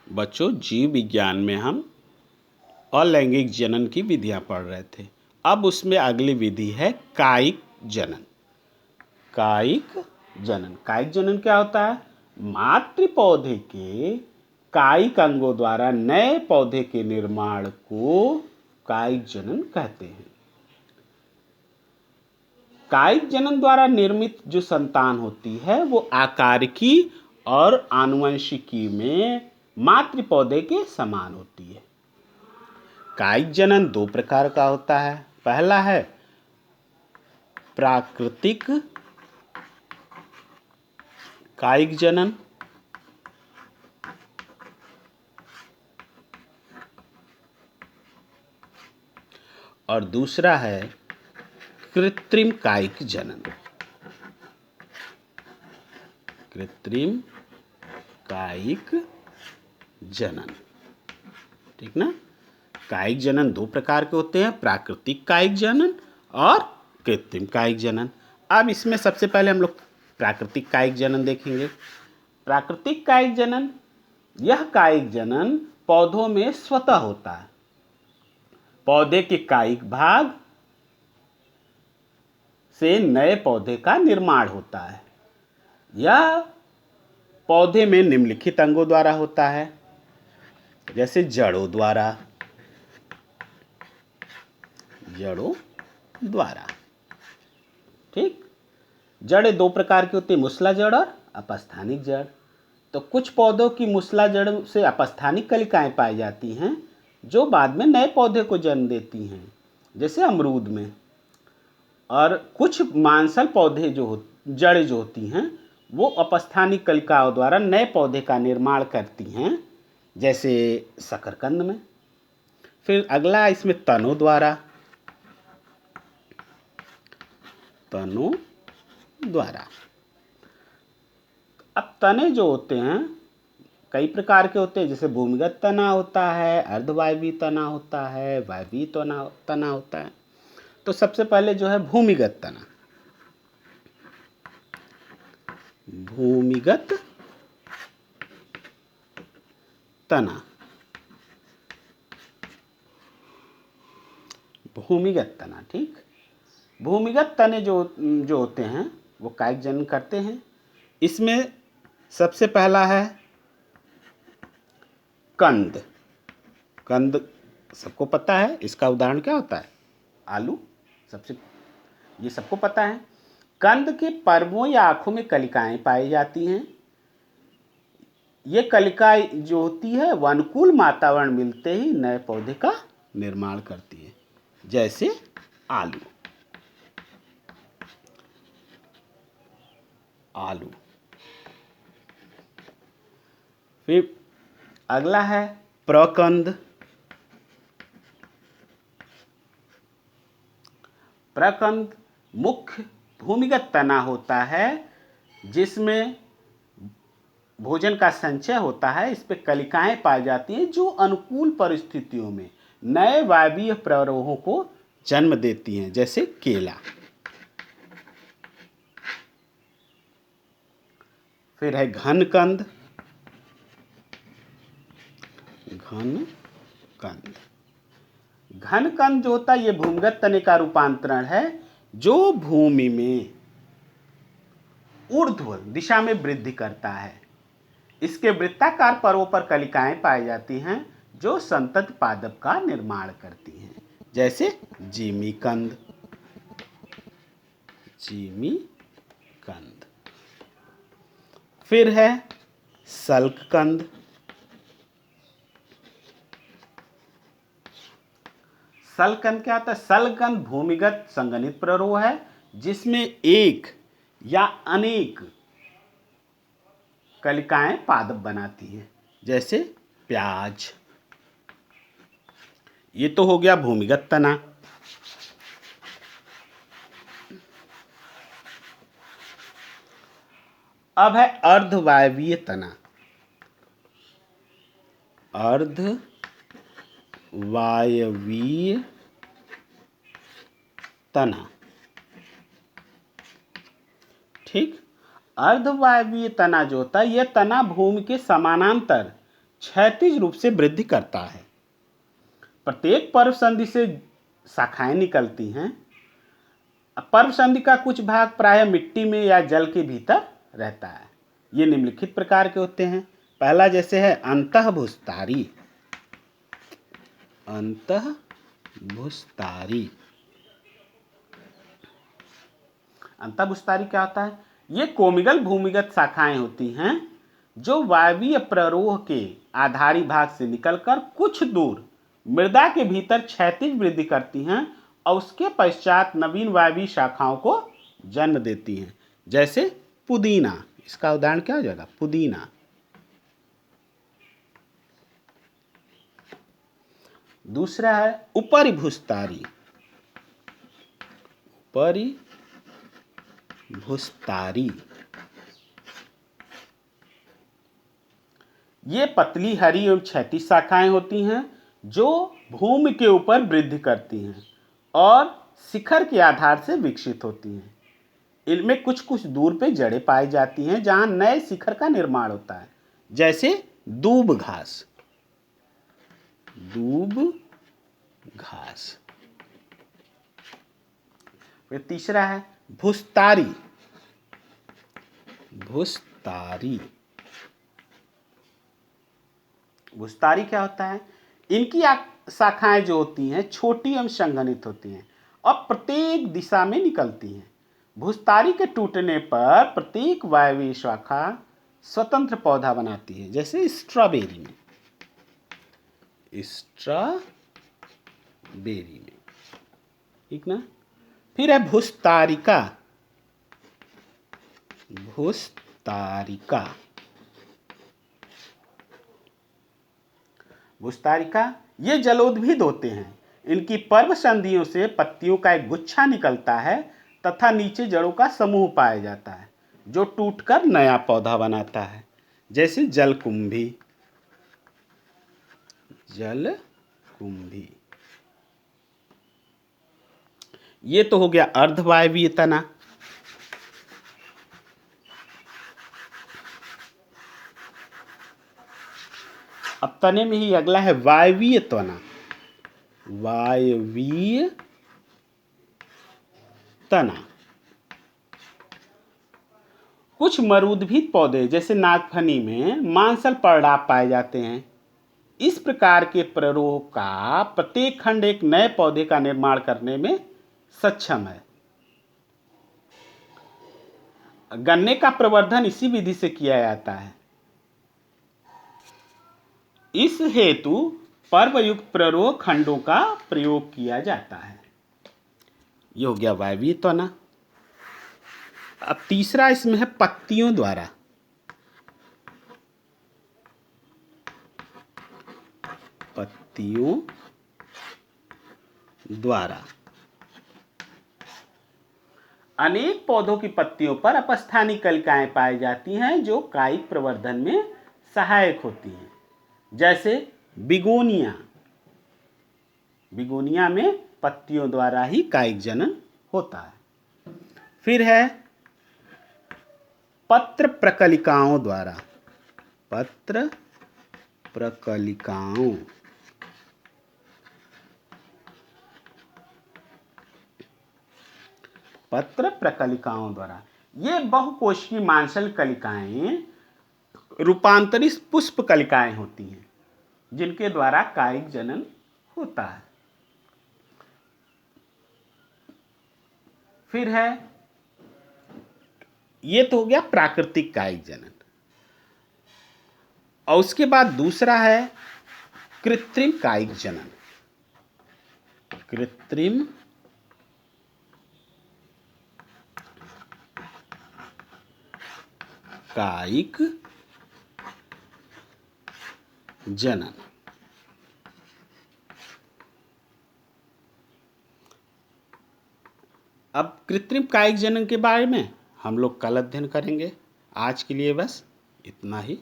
बच्चों, जीव विज्ञान में हम अलैंगिक जनन की विधियां पढ़ रहे थे। अब उसमें अगली विधि है कायिक जनन। कायिक जनन, कायिक जनन क्या होता है? मातृ पौधे के कायिक अंगों द्वारा नए पौधे के निर्माण को कायिक जनन कहते हैं। कायिक जनन द्वारा निर्मित जो संतान होती है वो आकारिकी और आनुवंशिकी में मातृ पौधे के समान होती है। कायिक जनन दो प्रकार का होता है। पहला है प्राकृतिक कायिक जनन और दूसरा है कृत्रिम कायिक जनन। कृत्रिम कायिक जनन, ठीक ना? कायिक जनन दो प्रकार के होते हैं, प्राकृतिक कायिक जनन और कृत्रिम कायिक जनन। अब इसमें सबसे पहले हम लोग प्राकृतिक कायिक जनन देखेंगे। प्राकृतिक कायिक जनन, यह कायिक जनन पौधों में स्वतः होता है। पौधे के कायिक भाग से नए पौधे का निर्माण होता है। यह पौधे में निम्नलिखित अंगों द्वारा होता है, जैसे जड़ों द्वारा। जड़ों द्वारा, ठीक। जड़ें दो प्रकार की होती है, मूसला जड़ और अपस्थानिक जड़। तो कुछ पौधों की मूसला जड़ से अपस्थानिक कलिकाएं पाई जाती हैं जो बाद में नए पौधे को जन्म देती हैं, जैसे अमरूद में। और कुछ मांसल पौधे जड़ें जो होती हैं वो अपस्थानिक कलिकाओं द्वारा नए पौधे का निर्माण करती हैं, जैसे शकरकंद में। फिर अगला इसमें तनों द्वारा। तनों द्वारा, अब तने जो होते हैं कई प्रकार के होते हैं, जैसे भूमिगत तना होता है, अर्धवायवीय तना होता है, वायवीय तना होता है। तो सबसे पहले जो है भूमिगत तना। भूमिगत तना, भूमिगत तना, ठीक। भूमिगत तने जो होते हैं वो कायिक जनन करते हैं। इसमें सबसे पहला है कंद। कंद सबको पता है, इसका उदाहरण क्या होता है? आलू। ये सबको पता है। कंद के पर्वों या आँखों में कलिकाएं पाई जाती हैं। ये कलिकाएं जो होती है वह अनुकूल वातावरण मिलते ही नए पौधे का निर्माण करती है, जैसे आलू। आलू। फिर अगला है प्रकंद। प्रकंद मुख्य भूमिगत तना होता है जिसमें भोजन का संचय होता है। इस पे कलिकाएं पाई जाती हैं जो अनुकूल परिस्थितियों में नए वायवीय प्रवाहों को जन्म देती हैं, जैसे केला। फिर है घनकंद। घनकंद, घनकंद जो होता है ये भूमिगत तने का रूपांतरण है जो भूमि में ऊर्ध्व दिशा में वृद्धि करता है। इसके वृत्ताकार पर्वों पर कलिकाएं पाई जाती हैं जो संतत पादप का निर्माण करती हैं, जैसे जिमीकंद। जिमीकंद। फिर है सल्ककंद। सल्ककंद क्या होता है? सल्ककंद भूमिगत संगनित प्ररोह है जिसमें एक या अनेक कलिकाएं पादप बनाती हैं, जैसे प्याज। ये तो हो गया भूमिगत तना। अब है अर्धवायवीय तना। अर्धवायवीय तना, ठीक। अर्धवायवीय तना जो होता है यह तना भूमि के समानांतर क्षैतिज रूप से वृद्धि करता है। प्रत्येक पर्व संधि से शाखाएं निकलती हैं। पर्व संधि का कुछ भाग प्रायः मिट्टी में या जल के भीतर रहता है। ये निम्नलिखित प्रकार के होते हैं। पहला जैसे है अंतःभूस्तारी। अंतःभूस्तारी अंतःभूस्तारी क्या होता है? ये कोमिगल भूमिगत शाखाएं होती हैं जो वायवीय प्ररोह के आधारी भाग से निकलकर कुछ दूर मृदा के भीतर क्षैतिज वृद्धि करती हैं और उसके पश्चात नवीन वायवीय शाखाओं को जन्म देती हैं। जैसे पुदीना, इसका उदाहरण क्या हो जाएगा? पुदीना। दूसरा है उपरिभूस्तारी। उपरिभूस्तारी ये पतली हरी एवं क्षैतिज शाखाएं होती हैं जो भूमि के ऊपर वृद्धि करती हैं और शिखर के आधार से विकसित होती हैं। इनमें कुछ कुछ दूर पे जड़ें पाई जाती हैं जहां नए शिखर का निर्माण होता है। जैसे दूब घास। दूब घास। फिर तीसरा है भूस्तारी। भूस्तारी। भूस्तारी क्या होता है? इनकी शाखाएं जो होती हैं छोटी एवं संघनित होती हैं और प्रत्येक दिशा में निकलती हैं। भूस्तारी के टूटने पर प्रत्येक वायवीय शाखा स्वतंत्र पौधा बनाती है। जैसे स्ट्रॉबेरी में। स्ट्रॉबेरी में, ठीक ना? फिर है भूस्तारिका। भूस्तारिका। भूस्तारिका ये जलोद्भिद होते हैं। इनकी पर्व संधियों से पत्तियों का एक गुच्छा निकलता है तथा नीचे जड़ों का समूह पाया जाता है जो टूटकर नया पौधा बनाता है। जैसे जलकुंभी। जलकुंभी। ये तो हो गया अर्धवायवीय तना। अब तने में ही अगला है वायवीय तना। वायवीय तना। कुछ मरूदभिद पौधे जैसे नागफनी में मांसल पर्णाप पाए जाते हैं। इस प्रकार के प्ररोह का प्रत्येक खंड एक नए पौधे का निर्माण करने में सक्षम है। गन्ने का प्रवर्धन इसी विधि से किया जाता है। इस हेतु पर्वयुक्त प्ररोह खंडों का प्रयोग किया जाता है। ये हो गया वायवीय तना। अब तीसरा इसमें है पत्तियों द्वारा। पत्तियों द्वारा अनेक पौधों की पत्तियों पर अपस्थानिक कलिकाएं पाई जाती हैं जो कायिक प्रवर्धन में सहायक होती हैं। जैसे बिगोनिया। बिगोनिया में पत्तियों द्वारा ही कायिक जनन होता है। फिर है पत्र प्रकलिकाओं द्वारा। पत्र प्रकलिकाओं। पत्र प्रकलिकाओं द्वारा ये बहुकोशीय मांसल कलिकाएं रूपांतरित पुष्प कलिकाएं होती हैं जिनके द्वारा कायिक जनन होता है। फिर है, ये तो हो गया प्राकृतिक कायिक जनन। और उसके बाद दूसरा है कृत्रिम कायिक जनन। कृत्रिम कायिक जनन। अब कृत्रिम कायिक जनन के बारे में हम लोग कल अध्ययन करेंगे। आज के लिए बस इतना ही।